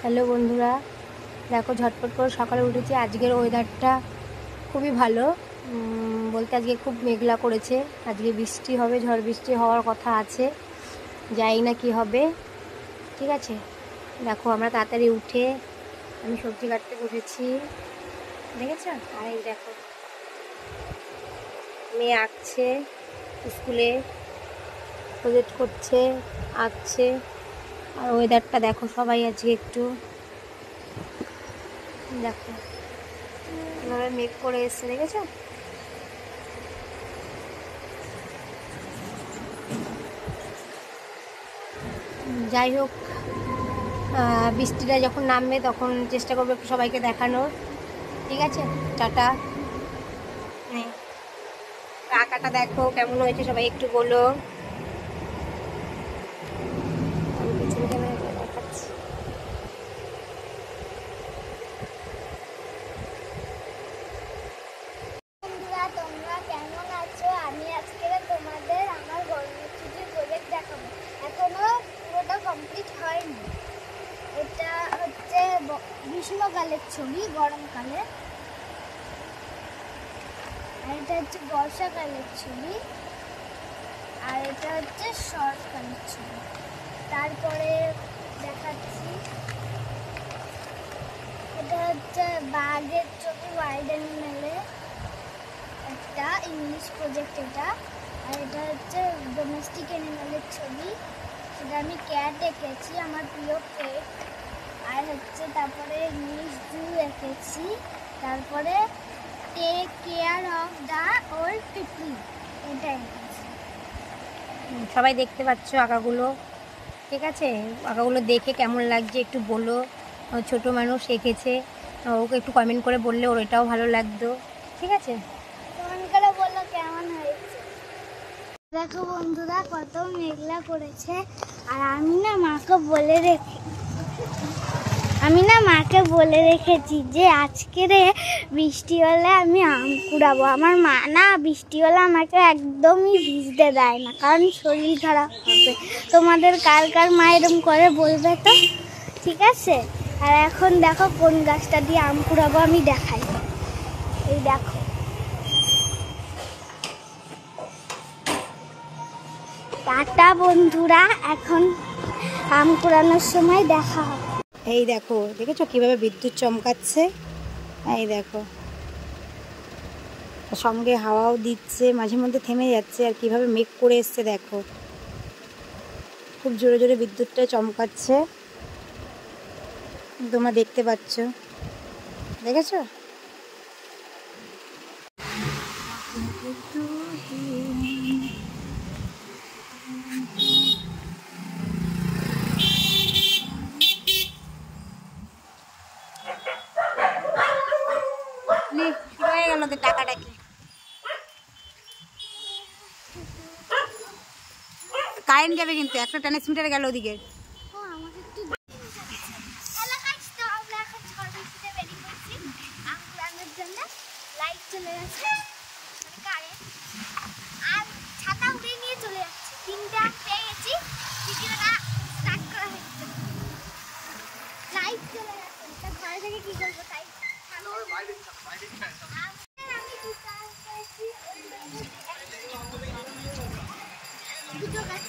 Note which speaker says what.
Speaker 1: Hello বন্ধুরা, দেখো ঝটপট করে সকালে উঠেছি। আজকের ওয়েদারটা খুবই ভালো, বলতে আজকে খুব মেঘলা করেছে। আজকে বৃষ্টি হবে, ঝড় বৃষ্টি হওয়ার কথা আছে, জানি না কি হবে। ঠিক আছে, দেখো আমরা তাড়াতাড়ি উঠে আমি সবজি কাটতে বসেছি, দেখেছো? আর এই দেখো মেয়ে আঁকছে, স্কুলে প্রজেক্ট করছে, আঁকছে। আর ওয়েদারটা দেখো সবাই আজকে একটু দেখো এভাবে মেঘ করে এসছে, দেখেছো? যাই হোক, বৃষ্টিটা যখন নামবে তখন চেষ্টা করবো একটু সবাইকে দেখানোর। ঠিক আছে, টাটা। আঁকাটা দেখো কেমন হয়েছে, সবাই একটু বলো। আমি পিছন ক্যামেরাটা দেখাচ্ছি।
Speaker 2: বন্ধুরা, তোমরা কেমন আছো? আমি আজকে তোমাদের আমার গরমের ছুটির প্রজেক্ট দেখাবো। এখনো পুরোটা কমপ্লিট হয়নি। এটা হচ্ছে গ্রীষ্মকালের ছবি, গরমকালে। আর এটা হচ্ছে বর্ষাকালের ছবি, আর এটা হচ্ছে শরৎকালের ছবি। তারপরে দেখাচ্ছি, এটা হচ্ছে বাঘের ছবি, ওয়াইল্ড অ্যানিমেলে একটা ইংলিশ প্রজেক্ট এটা। আর এটা হচ্ছে ডোমেস্টিক অ্যানিমেলের ছবি, সেটা আমি ক্যাট এঁকেছি, আমার প্রিয় পেট। আর হচ্ছে তারপরে ইংলিশ জু এঁকেছি। তারপরে take care of the old people, এটা এঁকেছি।
Speaker 1: সবাই দেখতে পাচ্ছ আঁকাগুলো, ঠিক আছে? আঁকাগুলো দেখে কেমন লাগছে একটু বলো। ছোট মানুষ এঁকেছে, ওকে একটু কমেন্ট করে বললে ওর এটাও ভালো লাগতো। ঠিক আছে,
Speaker 2: কমেন্ট করে বললো কেমন হয়েছে। দেখো বন্ধুরা, কত মেঘলা করেছে। আর আমি না মাকে বলে রেখেছি যে আজকে বৃষ্টি হলে আমি আম কুড়াবো। আমার মা না বৃষ্টি হলে আমাকে একদমই ভিজতে দেয় না, কারণ শরীর খারাপ হবে। তোমাদের কার কার মা এরকম করে বলবে তো, ঠিক আছে? আর এখন দেখো কোন গাছটা দিয়ে আম কুড়াবো আমি দেখাই। এই দেখো, টাটা বন্ধুরা, এখন আম কুড়ানোর সময় দেখা হবে।
Speaker 1: এই দেখো, দেখেছো কিভাবে বিদ্যুৎ চমকাচ্ছে? এই দেখো, সঙ্গে হাওয়াও দিচ্ছে, মাঝে মধ্যে থেমে যাচ্ছে। আর কিভাবে মেঘ করে এসছে দেখো, খুব জোরে জোরে বিদ্যুৎটা চমকাচ্ছে, তোমরা দেখতে পাচ্ছ, দেখেছো? হয়ে গেল তো টাকাটাকি। কারেন্ট যাবে কিন্তু, একটা ট্রান্সমিটার গেল ওদিকে।
Speaker 2: লাইট চলে গেছে, কারেন্ট, আর ছাতা উড়িয়ে নিয়ে চলে যাচ্ছে। 3টে আম পেয়ে গেছি, ভিডিওটা স্টার্ট করা হচ্ছে। লাইট চলে গেছে, তা ঘরে থেকে কি করবো? তাই আমি দুটো আম পেয়েছি, দুটো গাছ